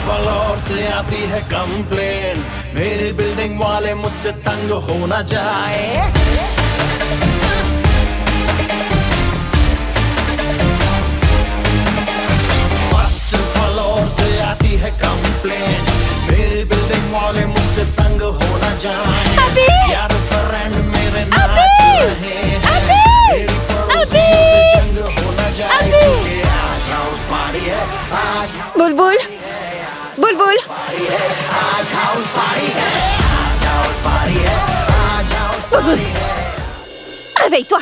फ्लोर से आती है कंप्लेन मेरी बिल्डिंग वाले मुझसे तंग हो ना जाए फर्स्ट फ्लोर से आती है कंप्लेन मेरी बिल्डिंग वाले मुझसे तंग हो ना जाए यार फ्रेंड मेरे नाच रहे हैं मेरी पड़ोसी मुझसे जंग हो ना जाए क्योंकि आज हाउस पार्टी है आज बुलबुल बुलबुल आज हाउस पार्टी है आज हाउस पार्टी है आज हाउस बुलबुल réveille-toi.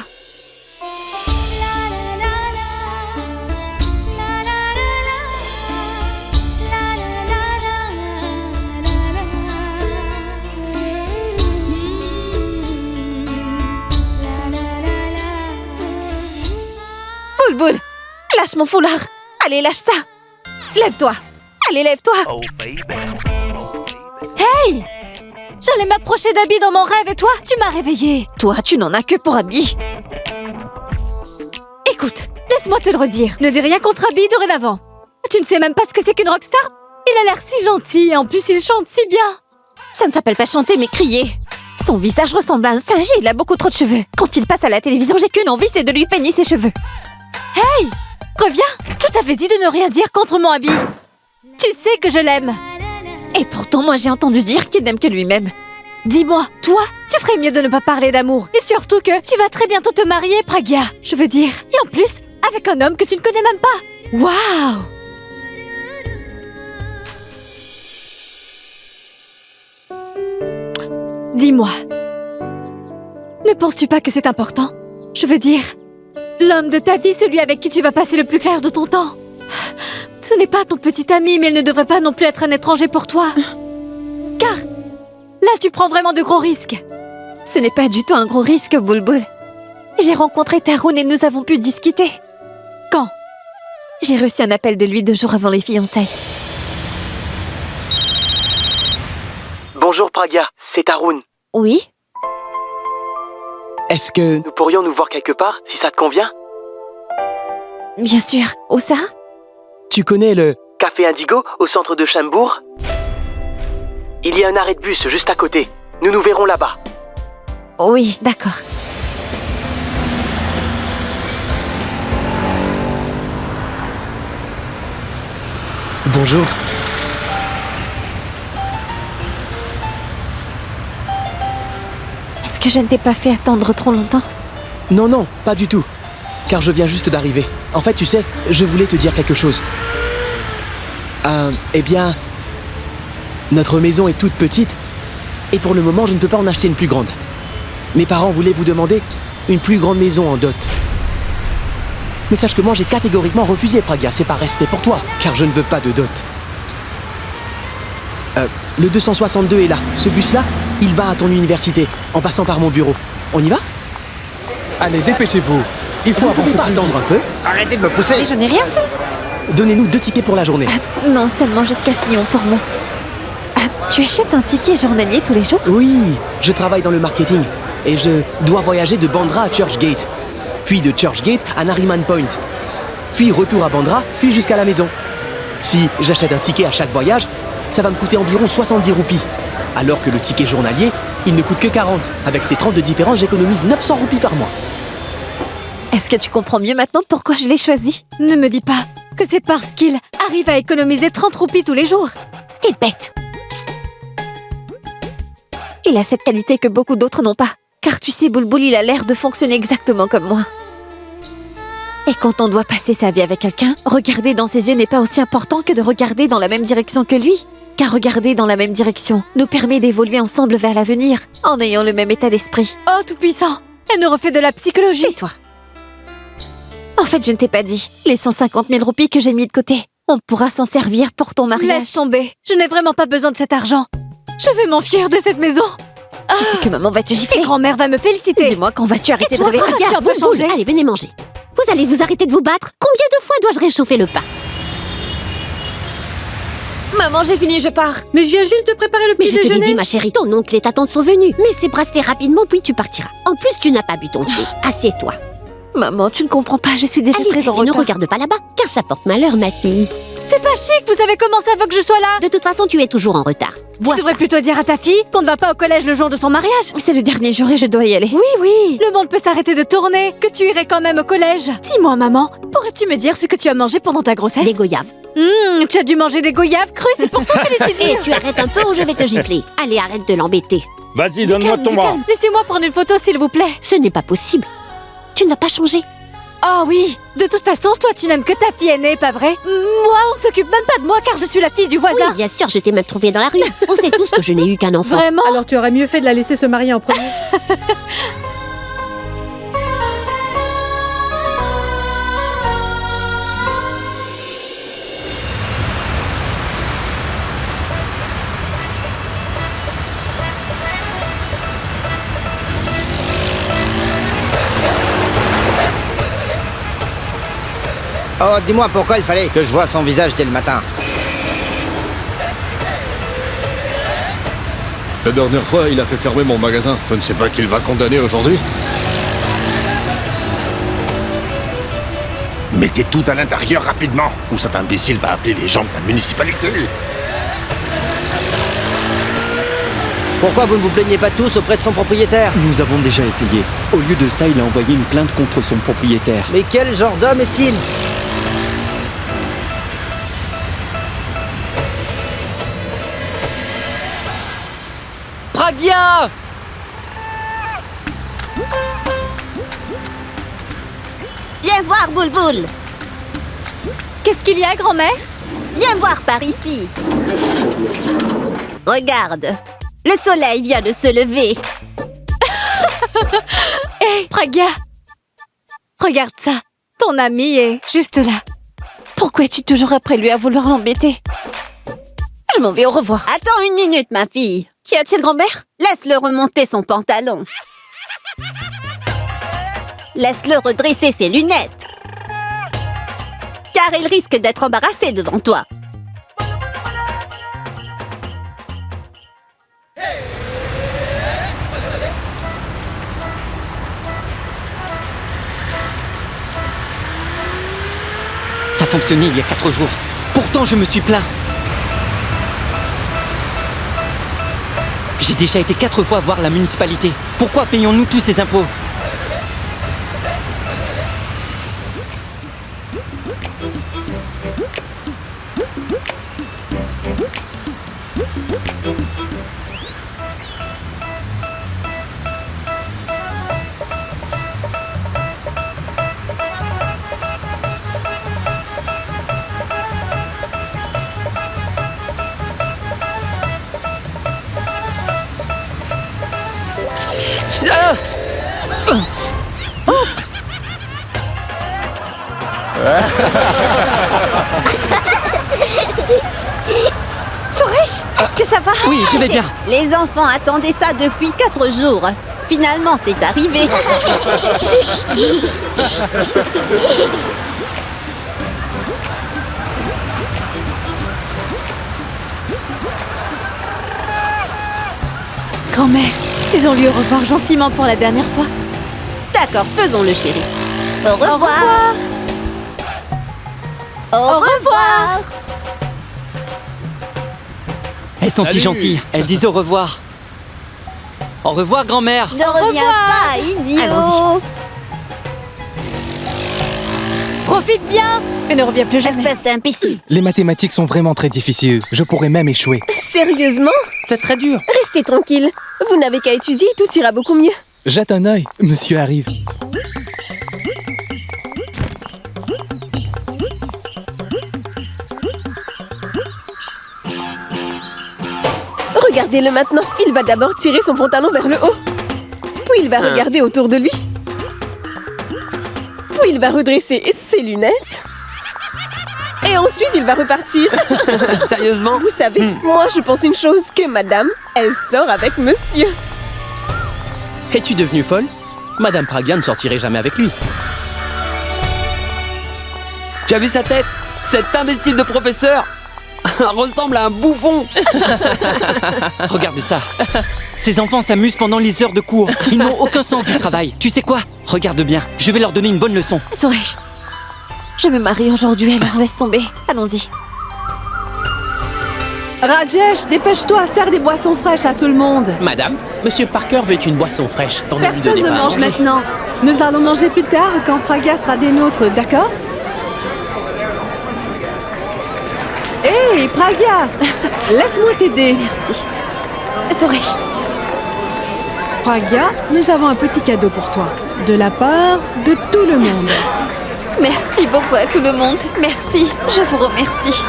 Boule, lâche mon foulard. Allez, lâche ça. Lève-toi. Allez, lève-toi. Oh baby. Hey! J'allais m'approcher d'Abby dans mon rêve et toi, tu m'as réveillée. Toi, tu n'en as que pour Abby. Écoute, laisse-moi te le redire. Ne dis rien contre Abby dorénavant. Tu ne sais même pas ce que c'est qu'une rockstar? Il a l'air si gentil et en plus il chante si bien. Ça ne s'appelle pas chanter mais crier. Son visage ressemble à un singe et il a beaucoup trop de cheveux. Quand il passe à la télévision, j'ai qu'une envie, c'est de lui peigner ses cheveux. Hey! Reviens! Je t'avais dit de ne rien dire contre mon Abby. Tu sais que je l'aime. Et pourtant, moi, j'ai entendu dire qu'il n'aime que lui-même. Dis-moi, toi, tu ferais mieux de ne pas parler d'amour. Et surtout que tu vas très bientôt te marier, Pragya. Je veux dire. Et en plus, avec un homme que tu ne connais même pas. Waouh! Dis-moi. Ne penses-tu pas que c'est important? Je veux dire, l'homme de ta vie, celui avec qui tu vas passer le plus clair de ton temps. Ce n'est pas ton petit ami, mais il ne devrait pas non plus être un étranger pour toi. Car là, tu prends vraiment de gros risques. Ce n'est pas du tout un gros risque, Boulboul. J'ai rencontré Tarun et nous avons pu discuter. Quand? J'ai reçu un appel de lui 2 jours avant les fiançailles. Bonjour Pragya, c'est Tarun. Oui? Est-ce que nous pourrions nous voir quelque part, si ça te convient? Bien sûr. Où ça? Tu connais le Café Indigo au centre de Chembourg? Il y a un arrêt de bus juste à côté. Nous nous verrons là-bas. Oui, d'accord. Bonjour. Est-ce que je ne t'ai pas fait attendre trop longtemps? Non, non, pas du tout. Car je viens juste d'arriver. En fait, tu sais, je voulais te dire quelque chose. Eh bien... Notre maison est toute petite, et pour le moment, je ne peux pas en acheter une plus grande. Mes parents voulaient vous demander une plus grande maison en dot. Mais sache que moi, j'ai catégoriquement refusé, Pragya. C'est par respect pour toi, car je ne veux pas de dot. Le 262 est là. Ce bus-là, il va à ton université, en passant par mon bureau. On y va? Allez, dépêchez-vous. Il faut Vous pouvez avancer. pas attendre un peu? Arrêtez de me pousser. Mais je n'ai rien fait. Donnez-nous 2 tickets pour la journée. Non, seulement jusqu'à Sion pour moi. Tu achètes un ticket journalier tous les jours? Oui, je travaille dans le marketing et je dois voyager de Bandra à Churchgate, puis de Churchgate à Nariman Point, puis retour à Bandra, puis jusqu'à la maison. Si j'achète un ticket à chaque voyage, ça va me coûter environ 70 roupies, alors que le ticket journalier, il ne coûte que 40. Avec ces 30 de différence, j'économise 900 roupies par mois. Est-ce que tu comprends mieux maintenant pourquoi je l'ai choisi? Ne me dis pas que c'est parce qu'il arrive à économiser 30 roupies tous les jours. T'es bête. Il a cette qualité que beaucoup d'autres n'ont pas. Car tu sais, Boulboul, il a l'air de fonctionner exactement comme moi. Et quand on doit passer sa vie avec quelqu'un, regarder dans ses yeux n'est pas aussi important que de regarder dans la même direction que lui. Car regarder dans la même direction nous permet d'évoluer ensemble vers l'avenir, en ayant le même état d'esprit. Oh, tout-puissant! Elle nous refait de la psychologie. Et toi? En fait, je ne t'ai pas dit. Les 150 000 roupies que j'ai mis de côté, on pourra s'en servir pour ton mariage. Laisse tomber. Je n'ai vraiment pas besoin de cet argent. Je vais m'enfuir de cette maison. Tu sais que maman va te gifler. Et grand-mère va me féliciter. Dis-moi, quand vas-tu arrêter de rêver? Regarde, tu as un peu Boulboul, changé. allez, venez manger. Vous allez vous arrêter de vous battre? Combien de fois dois-je réchauffer le pain? Maman, j'ai fini, je pars. Mais je viens juste de préparer le Mais petit je te l'ai déjeuner. dit, ma chérie, ton oncle et ta tante sont venus. Mets ces bracelets rapidement, puis tu partiras. En plus, tu n'as pas bu ton thé. Assieds-toi. Maman, tu ne comprends pas, je suis déjà Allez, très en allez, ne retard. regarde pas là-bas, car ça porte malheur, ma fille. C'est pas chic, vous avez commencé avant que je sois là. De toute façon, tu es toujours en retard. Bois Tu devrais ça. plutôt dire à ta fille qu'on ne va pas au collège le jour de son mariage. C'est le dernier jour et je dois y aller. Oui, le monde peut s'arrêter de tourner, que tu irais quand même au collège. Dis-moi, maman, pourrais-tu me dire ce que tu as mangé pendant ta grossesse? Des goyaves. Tu as dû manger des goyaves crues, c'est pour ça qu'elle est si Et dure. tu arrêtes un peu ou je vais te gifler. Allez, arrête de l'embêter. Vas-y, Du donne-moi calme, ton du bras. calme. Laissez-moi prendre une photo, s'il vous plaît. Ce n'est pas possible. Tu ne vas pas changer. Oh oui, de toute façon, toi tu n'aimes que ta fille aînée, pas vrai? Moi, on ne s'occupe même pas de moi car je suis la fille du voisin. Oui, bien sûr, je t'ai même trouvé dans la rue. On sait tous que je n'ai eu qu'un enfant. Vraiment? Alors tu aurais mieux fait de la laisser se marier en premier. Oh, dis-moi pourquoi il fallait que je voie son visage dès le matin. La dernière fois, il a fait fermer mon magasin. Je ne sais pas qui il va condamner aujourd'hui. Mettez tout à l'intérieur rapidement, ou cet imbécile va appeler les gens de la municipalité. Pourquoi vous ne vous plaignez pas tous auprès de son propriétaire? Nous avons déjà essayé. Au lieu de ça, il a envoyé une plainte contre son propriétaire. Mais quel genre d'homme est-il? Pragya! Viens voir, Boulboul. Qu'est-ce qu'il y a, grand-mère? Viens voir par ici. Regarde. Le soleil vient de se lever. Hé, Pragya! Regarde ça. Ton ami est juste là. Pourquoi es-tu toujours après lui à vouloir l'embêter? Je m'en vais, au revoir. Attends une minute, ma fille. Qu'y a-t-il, grand-mère? Laisse-le remonter son pantalon. Laisse-le redresser ses lunettes. Car il risque d'être embarrassé devant toi. Ça fonctionnait il y a 4 jours. Pourtant, je me suis plaint. J'ai déjà été 4 fois voir la municipalité. Pourquoi payons-nous tous ces impôts? Suresh, est-ce que ça va? Oui, je vais bien. Les enfants attendaient ça depuis 4 jours. Finalement, c'est arrivé. Grand-mère, disons-lui au revoir gentiment pour la dernière fois. D'accord, faisons-le, chérie. Au revoir. Au revoir. Au revoir. Elles sont si Salut. gentilles. Elles disent au revoir. Au revoir, grand-mère. Ne reviens pas, idiot. Allons-y. Profite bien et ne reviens plus jamais. Espèce d'imbécile. Les mathématiques sont vraiment très difficiles. Je pourrais même échouer. Sérieusement? C'est très dur. Restez tranquille. Vous n'avez qu'à étudier, tout ira beaucoup mieux. Jette un œil, monsieur arrive. Regardez-le maintenant. Il va d'abord tirer son pantalon vers le haut. Puis il va regarder autour de lui. Puis il va redresser ses lunettes. Et ensuite, il va repartir. Sérieusement? Vous savez, moi, je pense une chose, que madame, elle sort avec monsieur. Es-tu devenue folle? Madame Pragya ne sortirait jamais avec lui. Tu as vu sa tête? Cet imbécile de professeur ressemble à un bouffon. Regarde ça. Ces enfants s'amusent pendant les heures de cours. Ils n'ont aucun sens du travail. Tu sais quoi? Regarde bien. Je vais leur donner une bonne leçon. Suresh, je me marie aujourd'hui, alors laisse tomber. Allons-y. Rajesh, dépêche-toi, sers des boissons fraîches à tout le monde. Madame, Monsieur Parker veut une boisson fraîche. Dans le but de Personne ne départ. mange maintenant. Nous allons manger plus tard quand Pragya sera des nôtres, d'accord? Hé, Pragya, laisse-moi t'aider. Merci. Suresh, Pragya, nous avons un petit cadeau pour toi. De la part de tout le monde. merci beaucoup à tout le monde. Merci, je vous remercie.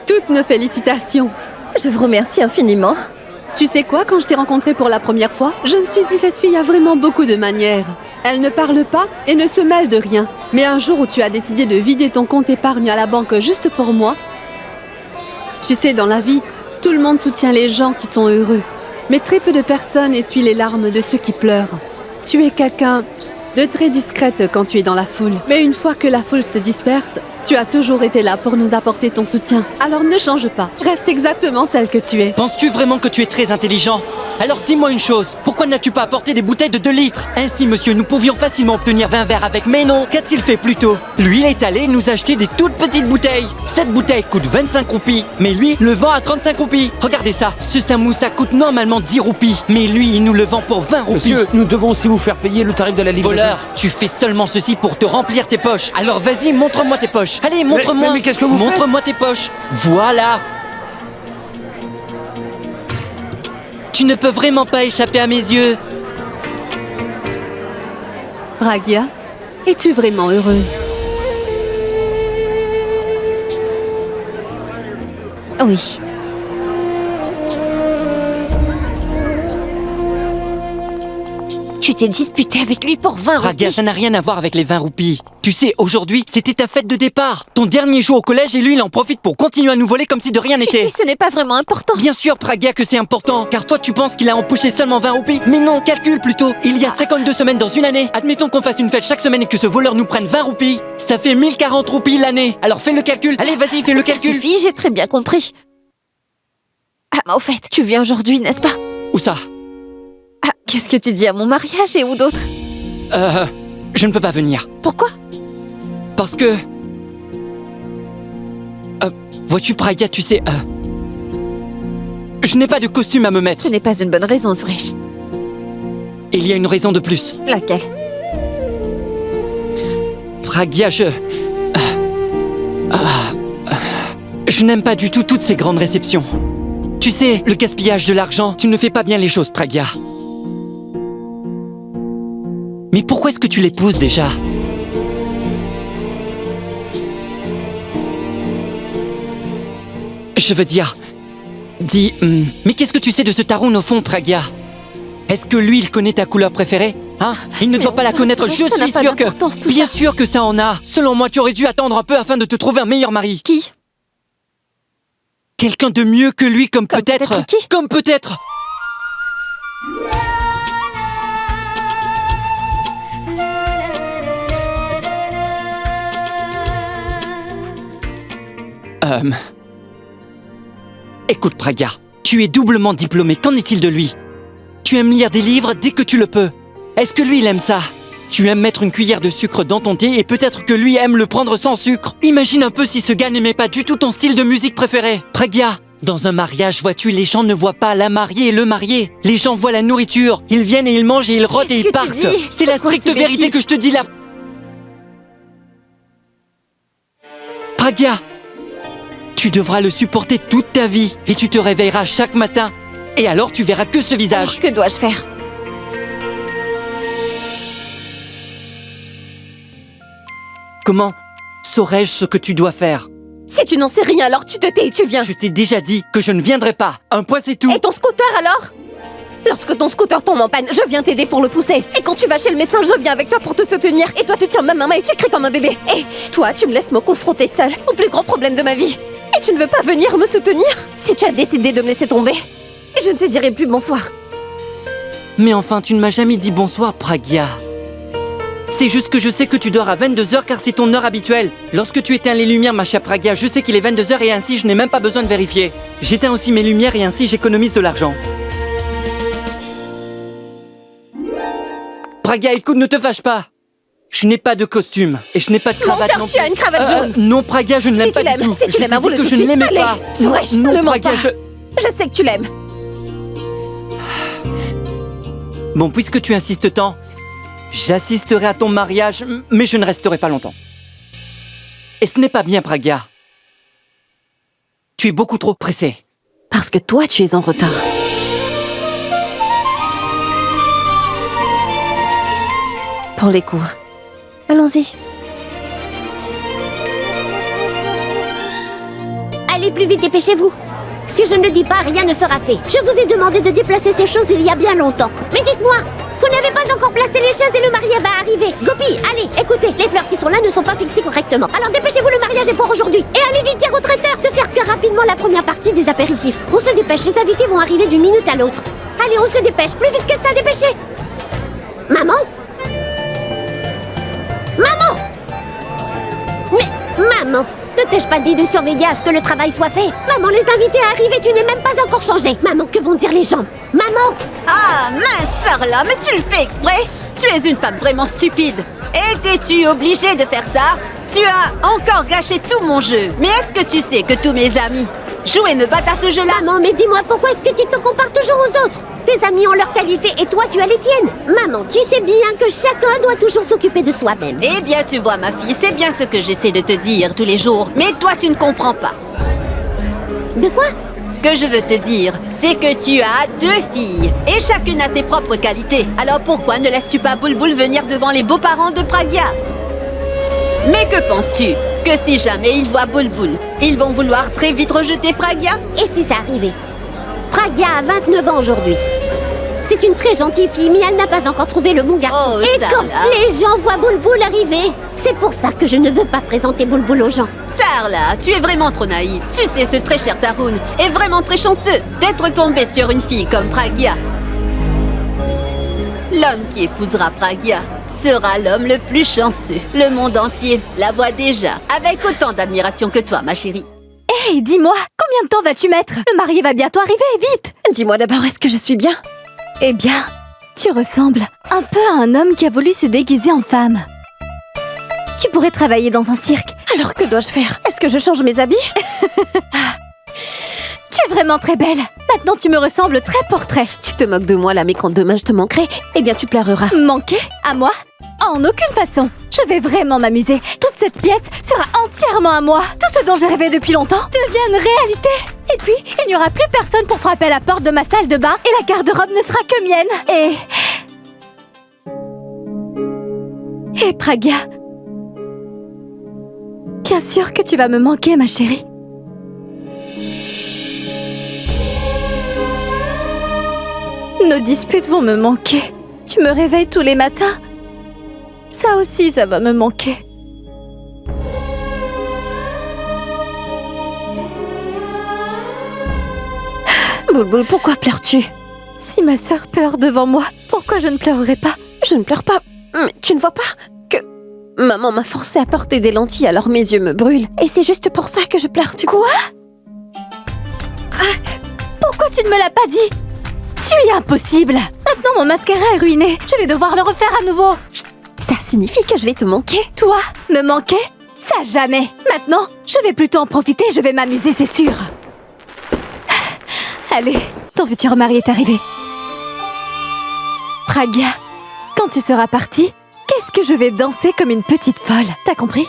Toutes nos félicitations. Je vous remercie infiniment. Tu sais quoi, quand je t'ai rencontrée pour la première fois, je me suis dit cette fille a vraiment beaucoup de manières. Elle ne parle pas et ne se mêle de rien. Mais un jour où tu as décidé de vider ton compte épargne à la banque juste pour moi, tu sais, dans la vie, tout le monde soutient les gens qui sont heureux. Mais très peu de personnes essuient les larmes de ceux qui pleurent. Tu es quelqu'un de très discrète quand tu es dans la foule. Mais une fois que la foule se disperse, tu as toujours été là pour nous apporter ton soutien. Alors ne change pas, reste exactement celle que tu es. Penses-tu vraiment que tu es très intelligent? Alors dis-moi une chose, pourquoi n'as-tu pas apporté des bouteilles de 2 litres? Ainsi, monsieur, nous pouvions facilement obtenir 20 verres avec, mais non, qu'a-t-il fait plus tôt? Lui, il est allé nous acheter des toutes petites bouteilles. Cette bouteille coûte 25 roupies, mais lui, le vend à 35 roupies. Regardez ça, ce samoussa coûte normalement 10 roupies, mais lui, il nous le vend pour 20 roupies. Monsieur, nous devons aussi vous faire payer le tarif de la livraison. Voleur, tu fais seulement ceci pour te remplir tes poches. Alors vas-y, montre-moi tes poches. Allez, montre-moi. Mais qu'est-ce que vous faites? Montre-moi tes poches. Voilà. Tu ne peux vraiment pas échapper à mes yeux. Pragya, es-tu vraiment heureuse? Oui. Tu t'es disputé avec lui pour 20 Pragya, roupies. ça n'a rien à voir avec les 20 roupies. Tu sais, aujourd'hui, c'était ta fête de départ. Ton dernier jour au collège et lui, il en profite pour continuer à nous voler comme si de rien Tu n'était. sais, ce n'est pas vraiment important. Bien sûr, Pragya, que c'est important, car toi, tu penses qu'il a empoché seulement 20 roupies. Mais non, calcule plutôt. Il y a 52 semaines dans une année. Admettons qu'on fasse une fête chaque semaine et que ce voleur nous prenne 20 roupies. Ça fait 1040 roupies l'année. Alors fais le calcul. Allez, vas-y, fais le Ça calcul. suffit, j'ai très bien compris. Ah, au fait, tu viens aujourd'hui, n'est-ce pas? Où ça? Ah, qu'est-ce que tu dis à mon mariage et où d'autres? Je ne peux pas venir. Pourquoi? Parce que... vois-tu, Pragya, tu sais... je n'ai pas de costume à me mettre. Ce n'est pas une bonne raison, Suresh. Il y a une raison de plus. Laquelle? Pragya, je n'aime pas du tout toutes ces grandes réceptions. Tu sais, le gaspillage de l'argent, tu ne fais pas bien les choses, Pragya. Mais pourquoi est-ce que tu l'épouses déjà? Je veux dire... Dis... mais qu'est-ce que tu sais de ce Tarun au fond, Pragya? Est-ce que lui, il connaît ta couleur préférée? Hein? Il ne doit pas la connaître, je ça n'a suis pas sûr que... d'importance, tout Bien ça. sûr que ça en a. Selon moi, tu aurais dû attendre un peu afin de te trouver un meilleur mari. Qui? Quelqu'un de mieux que lui, comme peut-être... peut-être qui? Comme peut-être... Écoute, Pragya, tu es doublement diplômé, qu'en est-il de lui? Tu aimes lire des livres dès que tu le peux. Est-ce que lui, il aime ça? Tu aimes mettre une cuillère de sucre dans ton thé et peut-être que lui aime le prendre sans sucre. Imagine un peu si ce gars n'aimait pas du tout ton style de musique préféré. Pragya, dans un mariage, vois-tu, les gens ne voient pas la mariée et le marié. Les gens voient la nourriture. Ils viennent et ils mangent et ils rôdent et ils partent. C'est la stricte vérité que je te dis là. Pragya, tu devras le supporter toute ta vie et tu te réveilleras chaque matin. Et alors tu verras que ce visage. Alors, que dois-je faire? Comment saurais-je ce que tu dois faire? Si tu n'en sais rien, alors tu te tais et tu viens. Je t'ai déjà dit que je ne viendrai pas. Un point, c'est tout. Et ton scooter alors? Lorsque ton scooter tombe en panne, je viens t'aider pour le pousser. Et quand tu vas chez le médecin, je viens avec toi pour te soutenir. Et toi, tu tiens ma main et tu cries comme un bébé. Et toi, tu me laisses me confronter seule au plus grand problème de ma vie. Et tu ne veux pas venir me soutenir? Si tu as décidé de me laisser tomber, je ne te dirai plus bonsoir. Mais enfin, tu ne m'as jamais dit bonsoir, Pragya. C'est juste que je sais que tu dors à 22h car c'est ton heure habituelle. Lorsque tu éteins les lumières, ma chère Pragya, je sais qu'il est 22h et ainsi je n'ai même pas besoin de vérifier. J'éteins aussi mes lumières et ainsi j'économise de l'argent. Pragya, écoute, ne te fâche pas. Je n'ai pas de costume et je n'ai pas de cravate non plus. Tu as une cravate jaune. Non, Pragya, je ne l'aime pas du tout. Si tu l'aimes, avoue-le que tout je de ne suite. l'aimais pas. Suresh, Non, ne mens Pragya, pas. Je sais que tu l'aimes. Bon, puisque tu insistes tant, j'assisterai à ton mariage, mais je ne resterai pas longtemps. Et ce n'est pas bien, Pragya. Tu es beaucoup trop pressé. Parce que toi, tu es en retard. Pour les cours. Allons-y. Allez plus vite, dépêchez-vous. Si je ne le dis pas, rien ne sera fait. Je vous ai demandé de déplacer ces choses il y a bien longtemps. Mais dites-moi, vous n'avez pas encore placé les chaises et le mariage va arriver. Gopi, allez, écoutez, les fleurs qui sont là ne sont pas fixées correctement. Alors dépêchez-vous, le mariage est pour aujourd'hui. Et allez vite dire au traiteur de faire cuire rapidement la première partie des apéritifs. On se dépêche, les invités vont arriver d'une minute à l'autre. Allez, on se dépêche, plus vite que ça, dépêchez. Maman? Maman? Mais, maman, ne t'ai-je pas dit de surveiller à ce que le travail soit fait? Maman, les invités arrivent et tu n'es même pas encore changé. Maman, que vont dire les gens? Maman? Ah, mince, Sarla, mais tu le fais exprès? Tu es une femme vraiment stupide. Étais-tu obligée de faire ça? Tu as encore gâché tout mon jeu. Mais est-ce que tu sais que tous mes amis jouent et me battent à ce jeu-là? Maman, mais dis-moi, pourquoi est-ce que tu te compares toujours aux autres? Tes amis ont leurs qualités et toi, tu as les tiennes. Maman, tu sais bien que chacun doit toujours s'occuper de soi-même. Eh bien, tu vois, ma fille, c'est bien ce que j'essaie de te dire tous les jours. Mais toi, tu ne comprends pas. De quoi? Ce que je veux te dire, c'est que tu as 2 filles. Et chacune a ses propres qualités. Alors pourquoi ne laisses-tu pas Bulbul venir devant les beaux-parents de Pragya? Mais que penses-tu? Que si jamais ils voient Bulbul, ils vont vouloir très vite rejeter Pragya? Et si ça arrivait? Pragya a 29 ans aujourd'hui. C'est une très gentille fille, mais elle n'a pas encore trouvé le bon garçon. Oh, et Sarla. quand les gens voient Bulbul arriver, c'est pour ça que je ne veux pas présenter Bulbul aux gens. Sarla, tu es vraiment trop naïve. Tu sais, ce très cher Tarun est vraiment très chanceux d'être tombé sur une fille comme Pragya. L'homme qui épousera Pragya sera l'homme le plus chanceux. Le monde entier la voit déjà, avec autant d'admiration que toi, ma chérie. Hey, dis-moi, combien de temps vas-tu mettre? Le marié va bientôt arriver, vite! Dis-moi d'abord, est-ce que je suis bien? Eh bien, tu ressembles un peu à un homme qui a voulu se déguiser en femme. Tu pourrais travailler dans un cirque. Alors que dois-je faire? Est-ce que je change mes habits? Tu es vraiment très belle. Maintenant, tu me ressembles très portrait. Tu te moques de moi là, mais quand demain je te manquerai, eh bien tu pleureras. Manquer? À moi? En aucune façon. Je vais vraiment m'amuser. Toute cette pièce sera entièrement à moi. Tout ce dont j'ai rêvé depuis longtemps devient une réalité. Et puis, il n'y aura plus personne pour frapper à la porte de ma salle de bain et la garde-robe ne sera que mienne. Et Pragya, bien sûr que tu vas me manquer, ma chérie. Nos disputes vont me manquer. Tu me réveilles tous les matins. Ça aussi, ça va me manquer. Bulbul, pourquoi pleures-tu? Si ma sœur pleure devant moi, pourquoi je ne pleurerai pas? Je ne pleure pas. Mais tu ne vois pas que maman m'a forcé à porter des lentilles alors mes yeux me brûlent. Et c'est juste pour ça que je pleure. Quoi? Pourquoi tu ne me l'as pas dit? Tu es impossible. Maintenant, mon mascara est ruiné. Je vais devoir le refaire à nouveau. Ça signifie que je vais te manquer. Toi, me manquer? Ça jamais. Maintenant, je vais plutôt en profiter. Je vais m'amuser, c'est sûr. Allez, ton futur mari est arrivé. Pragya, quand tu seras partie, qu'est-ce que je vais danser comme une petite folle? T'as compris?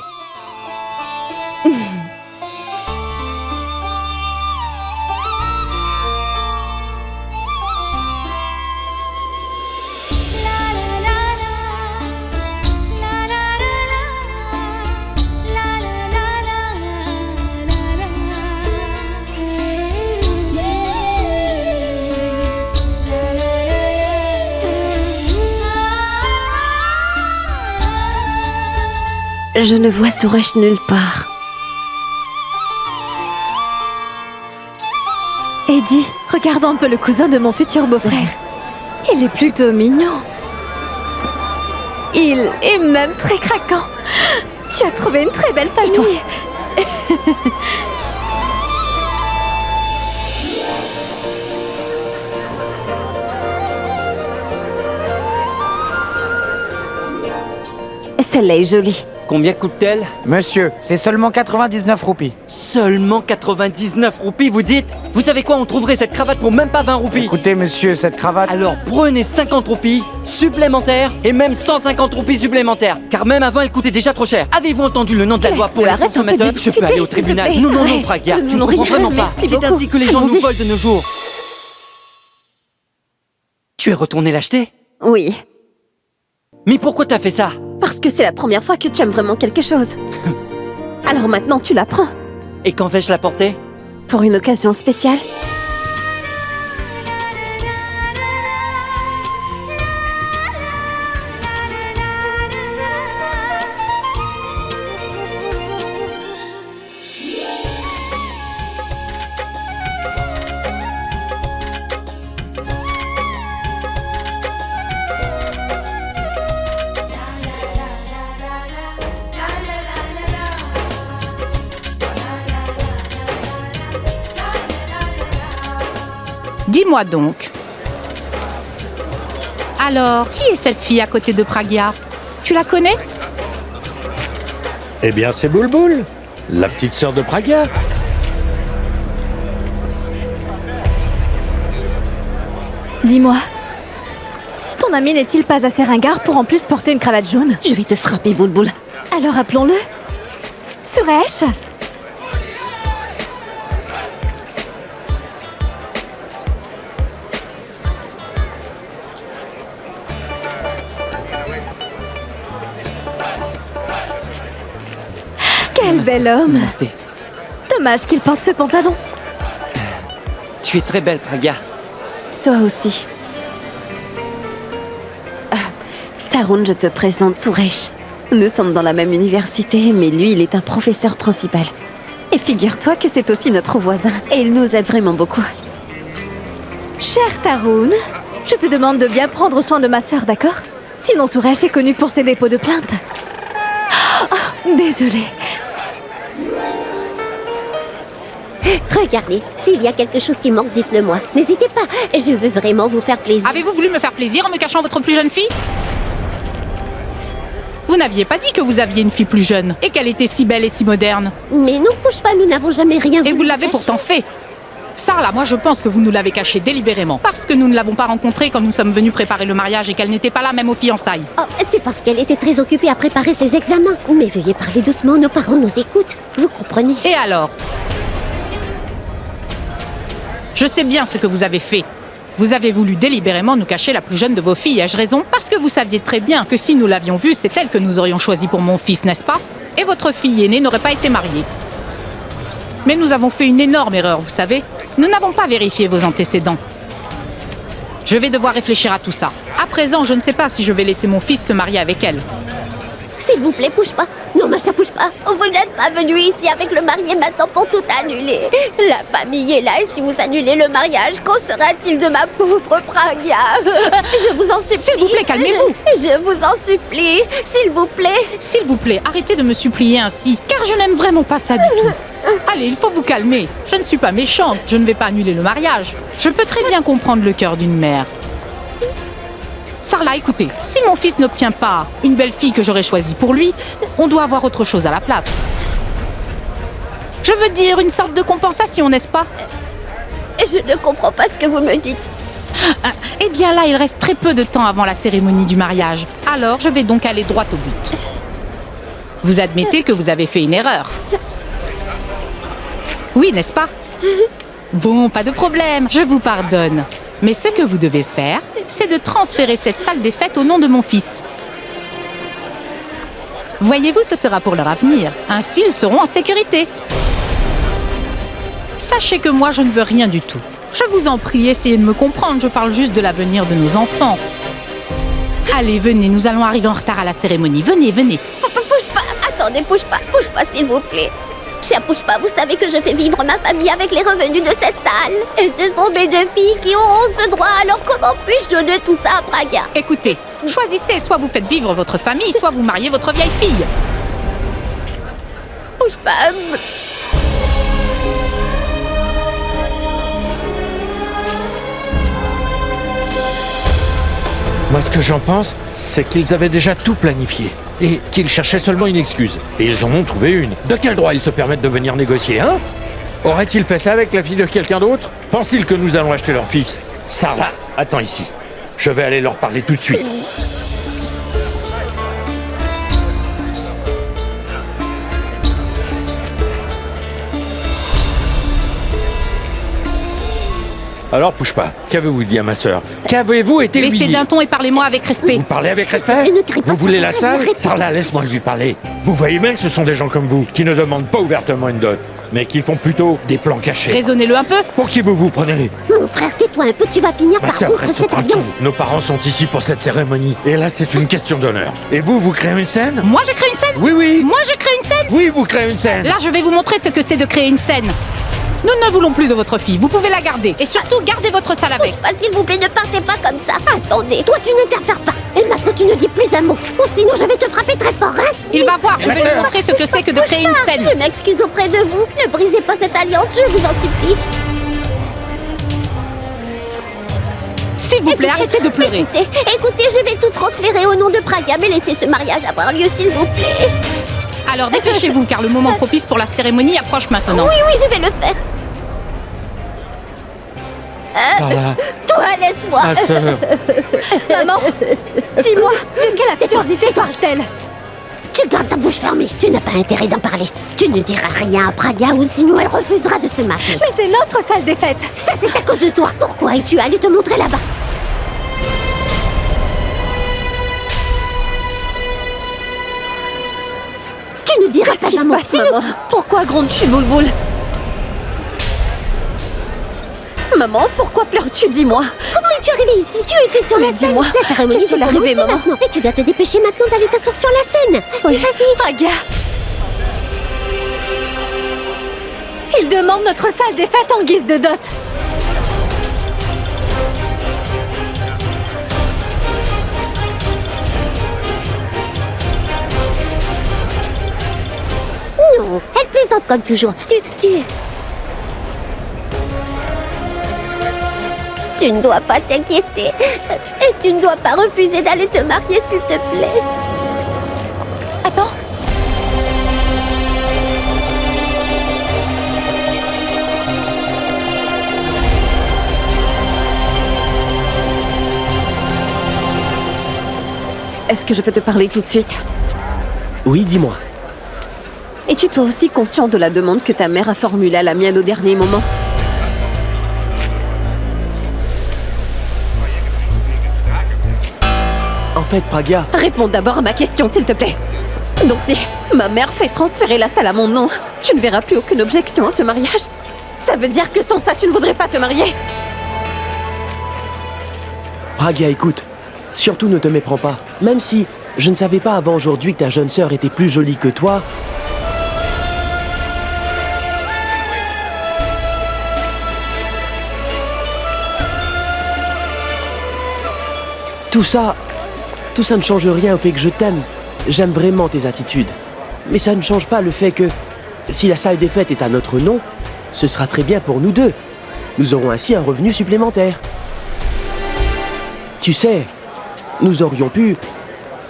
Je ne vois Suresh nulle part. Eddie, regarde un peu le cousin de mon futur beau-frère. Il est plutôt mignon. Il est même très craquant. Tu as trouvé une très belle famille. Celle-là est jolie. Combien coûte-t-elle? Monsieur, c'est seulement 99 roupies. Seulement 99 roupies, vous dites? Vous savez quoi, on trouverait cette cravate pour même pas 20 roupies. Écoutez, monsieur, cette cravate... Alors prenez 50 roupies supplémentaires et même 150 roupies supplémentaires. Car même avant, elle coûtait déjà trop cher. Avez-vous entendu le nom de la loi pour les consommateurs? Je peux aller au tribunal. Non, non, non, Pragya, tu ne comprends vraiment pas. C'est ainsi que les gens nous volent de nos jours. Tu es retourné l'acheter? Oui. Mais pourquoi t'as fait ça? Parce que c'est la première fois que tu aimes vraiment quelque chose. Alors maintenant, tu la prends. Et quand vais-je la porter? Pour une occasion spéciale. Dis-moi donc. Alors, qui est cette fille à côté de Pragya? Tu la connais? Eh bien, c'est Boulboul, la petite sœur de Pragya. Dis-moi, ton ami n'est-il pas assez ringard pour en plus porter une cravate jaune? Je vais te frapper, Boulboul. Alors appelons-le Suresh. Quel bel homme! Namasté. Dommage qu'il porte ce pantalon. Tu es très belle, Pragya. Toi aussi. Tarun, je te présente Suresh. Nous sommes dans la même université, mais lui, il est un professeur principal. Et figure-toi que c'est aussi notre voisin, et il nous aide vraiment beaucoup. Cher Tarun, je te demande de bien prendre soin de ma sœur, d'accord? Sinon Suresh est connu pour ses dépôts de plainte. Oh, désolée. Regardez, s'il y a quelque chose qui manque, dites-le moi. N'hésitez pas, je veux vraiment vous faire plaisir. Avez-vous voulu me faire plaisir en me cachant votre plus jeune fille? Vous n'aviez pas dit que vous aviez une fille plus jeune et qu'elle était si belle et si moderne. Mais non, bouge pas, nous n'avons jamais rien Et vous l'avez pourtant fait. Sarla, moi je pense que vous nous l'avez cachée délibérément. Parce que nous ne l'avons pas rencontrée quand nous sommes venus préparer le mariage et qu'elle n'était pas là même aux fiançailles. Oh, c'est parce qu'elle était très occupée à préparer ses examens. Mais veuillez parler doucement, nos parents nous écoutent. Vous comprenez? Et alors? Je sais bien ce que vous avez fait. Vous avez voulu délibérément nous cacher la plus jeune de vos filles, ai-je raison? Parce que vous saviez très bien que si nous l'avions vue, c'est elle que nous aurions choisie pour mon fils, n'est-ce pas? Et votre fille aînée n'aurait pas été mariée. Mais nous avons fait une énorme erreur, vous savez. Nous n'avons pas vérifié vos antécédents. Je vais devoir réfléchir à tout ça. À présent, je ne sais pas si je vais laisser mon fils se marier avec elle. S'il vous plaît, bouge pas. Non, Macha, bouge pas. Vous n'êtes pas venu ici avec le marié maintenant pour tout annuler. La famille est là et si vous annulez le mariage, qu'en sera-t-il de ma pauvre Pragya? Je vous en supplie. S'il vous plaît, calmez-vous. Je vous en supplie. S'il vous plaît. S'il vous plaît, arrêtez de me supplier ainsi, car je n'aime vraiment pas ça du tout. Allez, il faut vous calmer. Je ne suis pas méchante, je ne vais pas annuler le mariage. Je peux très bien comprendre le cœur d'une mère. Sarla, écoutez, si mon fils n'obtient pas une belle fille que j'aurais choisie pour lui, on doit avoir autre chose à la place. Je veux dire une sorte de compensation, n'est-ce pas? Je ne comprends pas ce que vous me dites. Eh bien là, il reste très peu de temps avant la cérémonie du mariage. Alors, je vais donc aller droit au but. Vous admettez que vous avez fait une erreur? Oui, n'est-ce pas? Bon, pas de problème, je vous pardonne. Mais ce que vous devez faire, c'est de transférer cette salle des fêtes au nom de mon fils. Voyez-vous, ce sera pour leur avenir. Ainsi, ils seront en sécurité. Sachez que moi, je ne veux rien du tout. Je vous en prie, essayez de me comprendre, je parle juste de l'avenir de nos enfants. Allez, venez, nous allons arriver en retard à la cérémonie. Venez, venez. Bouge pas, attendez, bouge pas s'il vous plaît. Cher Pouche-Pas, vous savez que je fais vivre ma famille avec les revenus de cette salle. Et ce sont mes deux filles qui auront ce droit, alors comment puis-je donner tout ça à Praga? Écoutez, choisissez, soit vous faites vivre votre famille, soit vous mariez votre vieille fille. Pouche-Pas... Moi, ce que j'en pense, c'est qu'ils avaient déjà tout planifié. Et qu'ils cherchaient seulement une excuse. Et ils en ont trouvé une. De quel droit ils se permettent de venir négocier, hein? Auraient-ils fait ça avec la fille de quelqu'un d'autre? Pensent-ils que nous allons acheter leur fils? Sarah, attends ici. Je vais aller leur parler tout de suite. Alors, Pouche-Pas, qu'avez-vous dit à ma sœur? Qu'avez-vous été lui Baissez dire? d'un ton et parlez-moi avec respect. Vous parlez avec respect? Vous voulez la salle? Sarla, laisse-moi lui parler. Vous voyez bien que ce sont des gens comme vous, qui ne demandent pas ouvertement une dot, mais qui font plutôt des plans cachés. Raisonnez-le un peu. Pour qui vous prenez? Mon frère, tais-toi un peu, tu vas finir Ma par sœur, rompre reste cette tranquille. alliance. Nos parents sont ici pour cette cérémonie. Et là, c'est une question d'honneur. Et vous créez une scène? Moi, je crée une scène? Oui, oui. Moi, je crée une scène? Oui, vous créez une scène. Là, je vais vous montrer ce que c'est de créer une scène. Nous ne voulons plus de votre fille, vous pouvez la garder. Et surtout, gardez votre salle avec. Pouche-Pas, s'il vous plaît, ne partez pas comme ça. Attendez, toi, tu n'interfères pas. Et maintenant, tu ne dis plus un mot. Ou sinon, je vais te frapper très fort, hein? Il va voir, je vais lui montrer ce que c'est que de créer une scène. Je m'excuse auprès de vous. Ne brisez pas cette alliance, je vous en supplie. S'il vous plaît, arrêtez de pleurer. Écoutez, je vais tout transférer au nom de Praga, mais laissez ce mariage avoir lieu, s'il vous plaît. Alors dépêchez-vous, car le moment propice pour la cérémonie approche maintenant. Oui, oui, je vais le faire. Sarla. Toi, laisse-moi. Ma sœur. Maman, dis-moi, de quelle absurdité parle-t-elle? Tu gardes ta bouche fermée. Tu n'as pas intérêt d'en parler. Tu ne diras rien à Praga ou sinon elle refusera de se marier. Mais c'est notre salle des fêtes. Ça, c'est à cause de toi. Pourquoi es-tu allé te montrer là-bas? Tu ne diras pas à maman. Maman, pourquoi grondes-tu, Boulboul? Maman, pourquoi pleures-tu? Dis-moi. Comment es-tu arrivée ici? Tu étais sur la scène. dis-moi, La cérémonie qu'est-il va arrivé, commencer maman? maintenant. Et tu dois te dépêcher maintenant d'aller t'asseoir sur la scène. Vas-y, vas-y. Praga. Il demande notre salle des fêtes en guise de dot. Non, elle plaisante comme toujours. Tu ne dois pas t'inquiéter. Et tu ne dois pas refuser d'aller te marier, s'il te plaît. Attends. Est-ce que je peux te parler tout de suite? Oui, dis-moi. Es-tu toi aussi conscient de la demande que ta mère a formulée à la mienne au dernier moment? En fait, Praga... Réponds d'abord à ma question, s'il te plaît. Donc si ma mère fait transférer la salle à mon nom, tu ne verras plus aucune objection à ce mariage? Ça veut dire que sans ça, tu ne voudrais pas te marier? Praga, écoute. Surtout ne te méprends pas. Même si je ne savais pas avant aujourd'hui que ta jeune sœur était plus jolie que toi... Tout ça ne change rien au fait que je t'aime. J'aime vraiment tes attitudes. Mais ça ne change pas le fait que, si la salle des fêtes est à notre nom, ce sera très bien pour nous deux. Nous aurons ainsi un revenu supplémentaire. Tu sais, nous aurions pu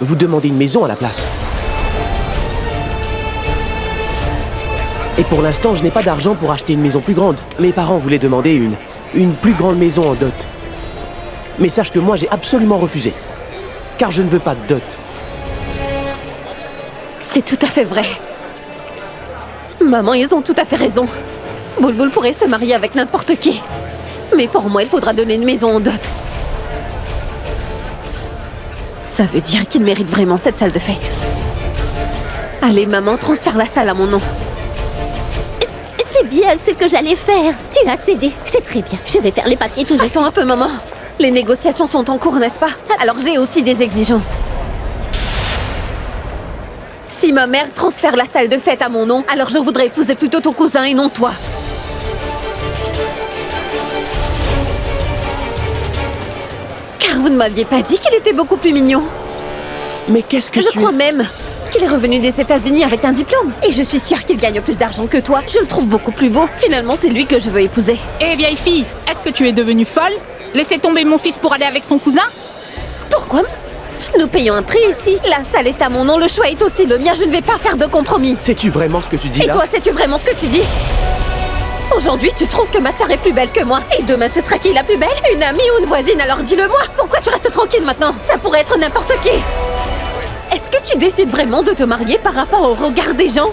vous demander une maison à la place. Et pour l'instant, je n'ai pas d'argent pour acheter une maison plus grande. Mes parents voulaient demander une plus grande maison en dot. Mais sache que moi, j'ai absolument refusé. Car je ne veux pas de dot. C'est tout à fait vrai. Maman, ils ont tout à fait raison. Boulboul pourrait se marier avec n'importe qui. Mais pour moi, il faudra donner une maison en dot. Ça veut dire qu'il mérite vraiment cette salle de fête. Allez, maman, transfère la salle à mon nom. C'est bien ce que j'allais faire. Tu as cédé. C'est très bien. Je vais faire les papiers tout de suite. Attends un peu, maman. Les négociations sont en cours, n'est-ce pas? Alors j'ai aussi des exigences. Si ma mère transfère la salle de fête à mon nom, alors je voudrais épouser plutôt ton cousin et non toi. Car vous ne m'aviez pas dit qu'il était beaucoup plus mignon. Mais qu'est-ce que Je crois même qu'il est revenu des États-Unis avec un diplôme. Et je suis sûre qu'il gagne plus d'argent que toi. Je le trouve beaucoup plus beau. Finalement, c'est lui que je veux épouser. Eh vieille fille, est-ce que tu es devenue folle? Laissez tomber mon fils pour aller avec son cousin? Pourquoi? Nous payons un prix ici. La salle est à mon nom, le choix est aussi le mien. Je ne vais pas faire de compromis. Sais-tu vraiment ce que tu dis Et là? toi, sais-tu vraiment ce que tu dis? Aujourd'hui, tu trouves que ma sœur est plus belle que moi. Et demain, ce sera qui la plus belle? Une amie ou une voisine? Alors dis-le-moi. Pourquoi tu restes tranquille maintenant? Ça pourrait être n'importe qui. Est-ce que tu décides vraiment de te marier par rapport au regard des gens?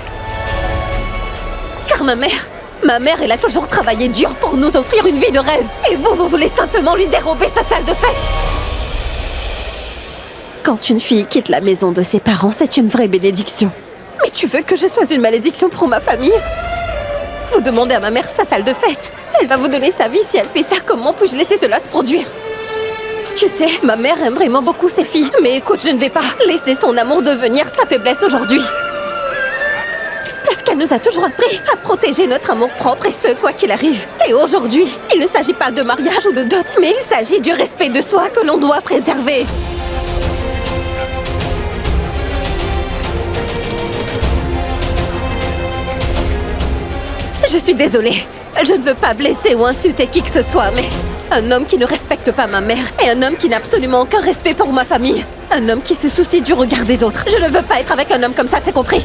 Car ma mère, elle a toujours travaillé dur pour nous offrir une vie de rêve. Et vous voulez simplement lui dérober sa salle de fête. Quand une fille quitte la maison de ses parents, c'est une vraie bénédiction. Mais tu veux que je sois une malédiction pour ma famille? Vous demandez à ma mère sa salle de fête. Elle va vous donner sa vie si elle fait ça. Comment puis-je laisser cela se produire? Tu sais, ma mère aime vraiment beaucoup ses filles. Mais écoute, je ne vais pas laisser son amour devenir sa faiblesse aujourd'hui. Parce qu'elle nous a toujours appris à protéger notre amour propre et ce, quoi qu'il arrive. Et aujourd'hui, il ne s'agit pas de mariage ou de dot, mais il s'agit du respect de soi que l'on doit préserver. Je suis désolée. Je ne veux pas blesser ou insulter qui que ce soit, mais un homme qui ne respecte pas ma mère et un homme qui n'a absolument aucun respect pour ma famille. Un homme qui se soucie du regard des autres. Je ne veux pas être avec un homme comme ça, c'est compris?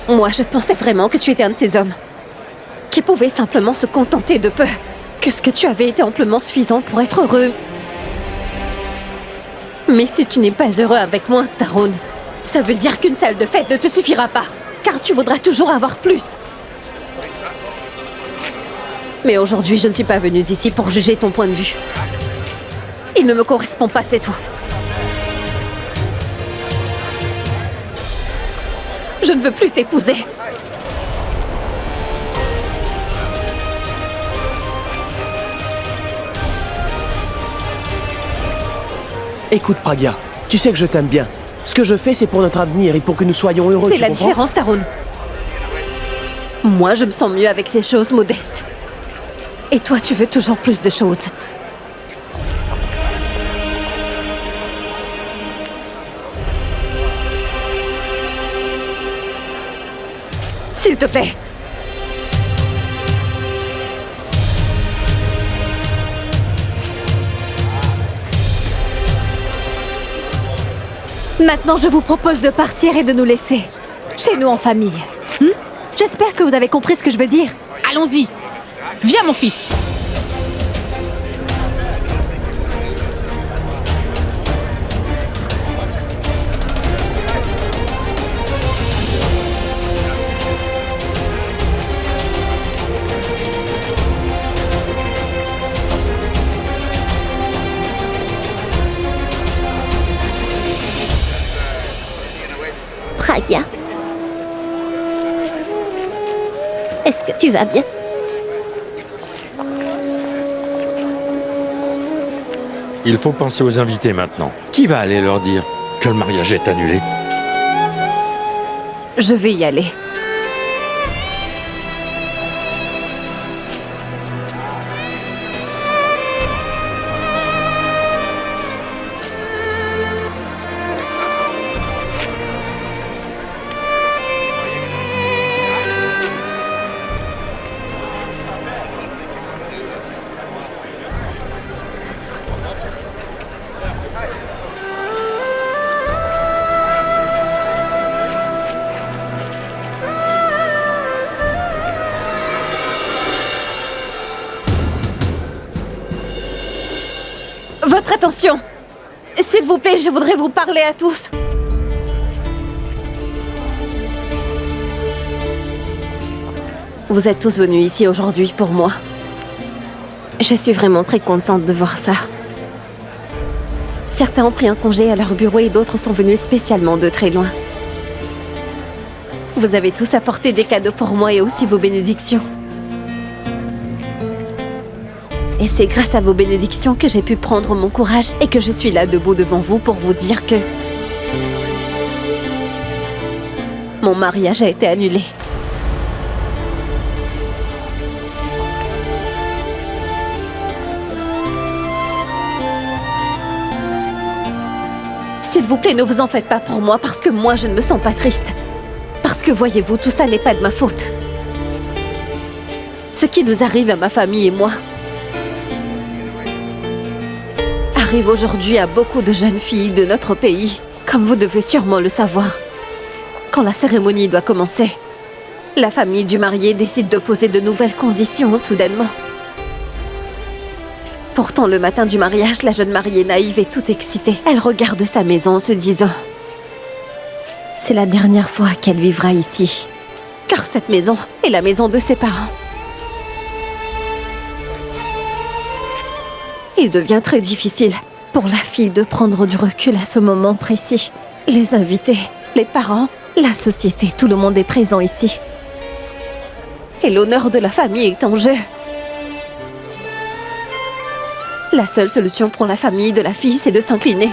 Moi, je pensais vraiment que tu étais un de ces hommes qui pouvaient simplement se contenter de peu. Que ce que tu avais été amplement suffisant pour être heureux. Mais si tu n'es pas heureux avec moi, Taron, ça veut dire qu'une salle de fête ne te suffira pas, car tu voudras toujours avoir plus. Mais aujourd'hui, je ne suis pas venue ici pour juger ton point de vue. Il ne me correspond pas, c'est tout. Je ne veux plus t'épouser. Écoute, Pragya, tu sais que je t'aime bien. Ce que je fais, c'est pour notre avenir et pour que nous soyons heureux. C'est la différence, Taron. Moi, je me sens mieux avec ces choses modestes. Et toi, tu veux toujours plus de choses. S'il te plaît. Maintenant, je vous propose de partir et de nous laisser. Chez nous en famille. J'espère que vous avez compris ce que je veux dire. Allons-y. Viens, mon fils. Pragya, est-ce que tu vas bien? Il faut penser aux invités maintenant. Qui va aller leur dire que le mariage est annulé? Je vais y aller. Votre attention! S'il vous plaît, je voudrais vous parler à tous. Vous êtes tous venus ici aujourd'hui pour moi. Je suis vraiment très contente de voir ça. Certains ont pris un congé à leur bureau et d'autres sont venus spécialement de très loin. Vous avez tous apporté des cadeaux pour moi et aussi vos bénédictions. Et c'est grâce à vos bénédictions que j'ai pu prendre mon courage et que je suis là debout devant vous pour vous dire que mon mariage a été annulé. S'il vous plaît, ne vous en faites pas pour moi parce que moi, je ne me sens pas triste. Parce que voyez-vous, tout ça n'est pas de ma faute. Ce qui nous arrive à ma famille et moi arrive aujourd'hui à beaucoup de jeunes filles de notre pays. Comme vous devez sûrement le savoir, quand la cérémonie doit commencer, la famille du marié décide de poser de nouvelles conditions soudainement. Pourtant, le matin du mariage, la jeune mariée naïve et toute excitée, elle regarde sa maison en se disant « C'est la dernière fois qu'elle vivra ici, car cette maison est la maison de ses parents. » Il devient très difficile pour la fille de prendre du recul à ce moment précis. Les invités, les parents, la société, tout le monde est présent ici. Et l'honneur de la famille est en jeu. La seule solution pour la famille de la fille, c'est de s'incliner.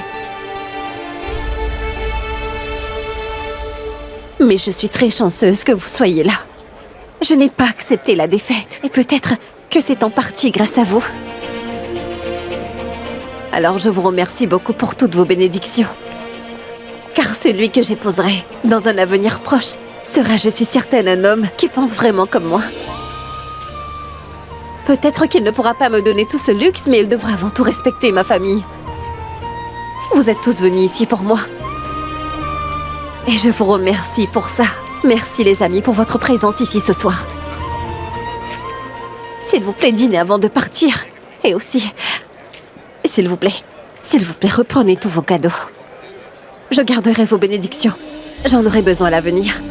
Mais je suis très chanceuse que vous soyez là. Je n'ai pas accepté la défaite. Et peut-être que c'est en partie grâce à vous. Alors je vous remercie beaucoup pour toutes vos bénédictions. Car celui que j'épouserai dans un avenir proche sera, je suis certaine, un homme qui pense vraiment comme moi. Peut-être qu'il ne pourra pas me donner tout ce luxe, mais il devra avant tout respecter ma famille. Vous êtes tous venus ici pour moi. Et je vous remercie pour ça. Merci les amis pour votre présence ici ce soir. S'il vous plaît, dînez avant de partir. Et aussi, s'il vous plaît, reprenez tous vos cadeaux. Je garderai vos bénédictions. J'en aurai besoin à l'avenir.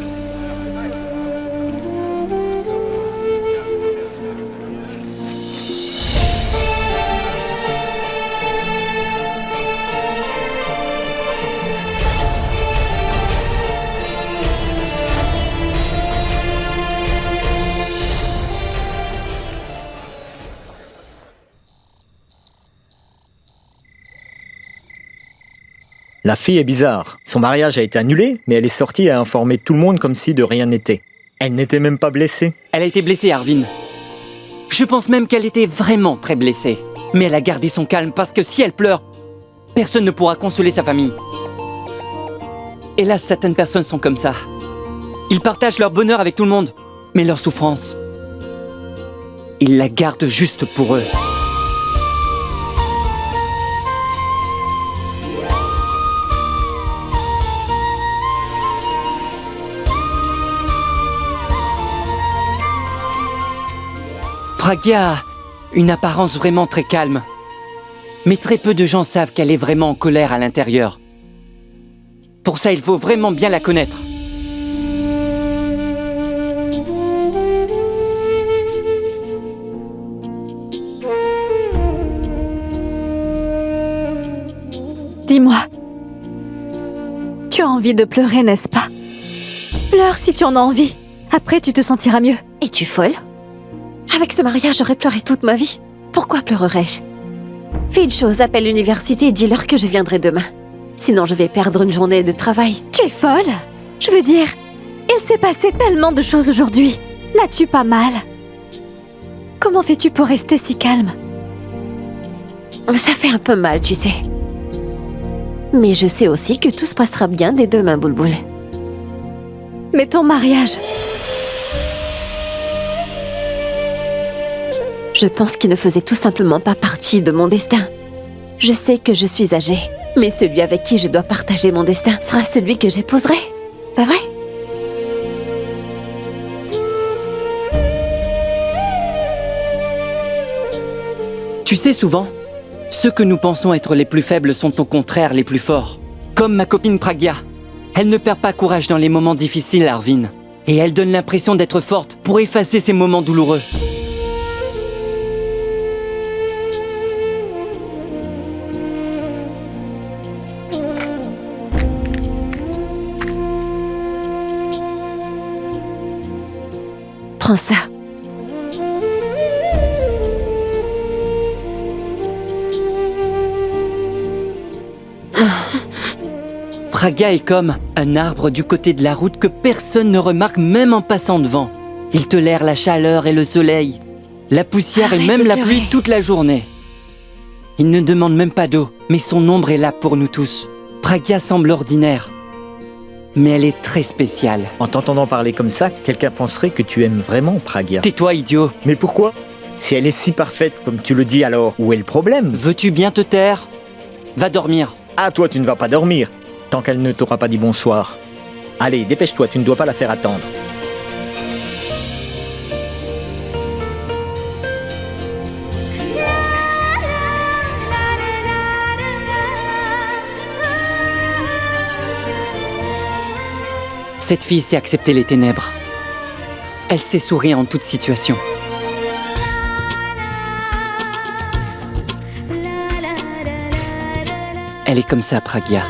La fille est bizarre. Son mariage a été annulé, mais elle est sortie et a informé tout le monde comme si de rien n'était. Elle n'était même pas blessée. Elle a été blessée, Arvin. Je pense même qu'elle était vraiment très blessée. Mais elle a gardé son calme parce que si elle pleure, personne ne pourra consoler sa famille. Hélas, certaines personnes sont comme ça. Ils partagent leur bonheur avec tout le monde, mais leur souffrance, ils la gardent juste pour eux. Pragya a une apparence vraiment très calme. Mais très peu de gens savent qu'elle est vraiment en colère à l'intérieur. Pour ça, il faut vraiment bien la connaître. Dis-moi, tu as envie de pleurer, n'est-ce pas? Pleure si tu en as envie. Après, tu te sentiras mieux. Es-tu folle? Avec ce mariage, j'aurais pleuré toute ma vie. Pourquoi pleurerais-je? Fais une chose, appelle l'université et dis-leur que je viendrai demain. Sinon, je vais perdre une journée de travail. Tu es folle? Je veux dire, il s'est passé tellement de choses aujourd'hui. N'as-tu pas mal? Comment fais-tu pour rester si calme? Ça fait un peu mal, tu sais. Mais je sais aussi que tout se passera bien dès demain, Boulboul. Mais ton mariage... Je pense qu'il ne faisait tout simplement pas partie de mon destin. Je sais que je suis âgée, mais celui avec qui je dois partager mon destin sera celui que j'épouserai. Pas vrai? Tu sais, souvent, ceux que nous pensons être les plus faibles sont au contraire les plus forts. Comme ma copine Pragya. Elle ne perd pas courage dans les moments difficiles, Arvin. Et elle donne l'impression d'être forte pour effacer ces moments douloureux. Prends ça. Pragya est comme un arbre du côté de la route que personne ne remarque même en passant devant. Il tolère la chaleur et le soleil, la poussière et même la pluie toute la journée. Il ne demande même pas d'eau, mais son ombre est là pour nous tous. Pragya semble ordinaire, mais elle est très spéciale. En t'entendant parler comme ça, quelqu'un penserait que tu aimes vraiment Pragya. Tais-toi, idiot. Mais pourquoi? Si elle est si parfaite comme tu le dis, alors où est le problème? Veux-tu bien te taire? Va dormir. Ah, toi, tu ne vas pas dormir, tant qu'elle ne t'aura pas dit bonsoir. Allez, dépêche-toi, tu ne dois pas la faire attendre. Cette fille sait accepter les ténèbres. Elle sait sourire en toute situation. Elle est comme ça, Pragya.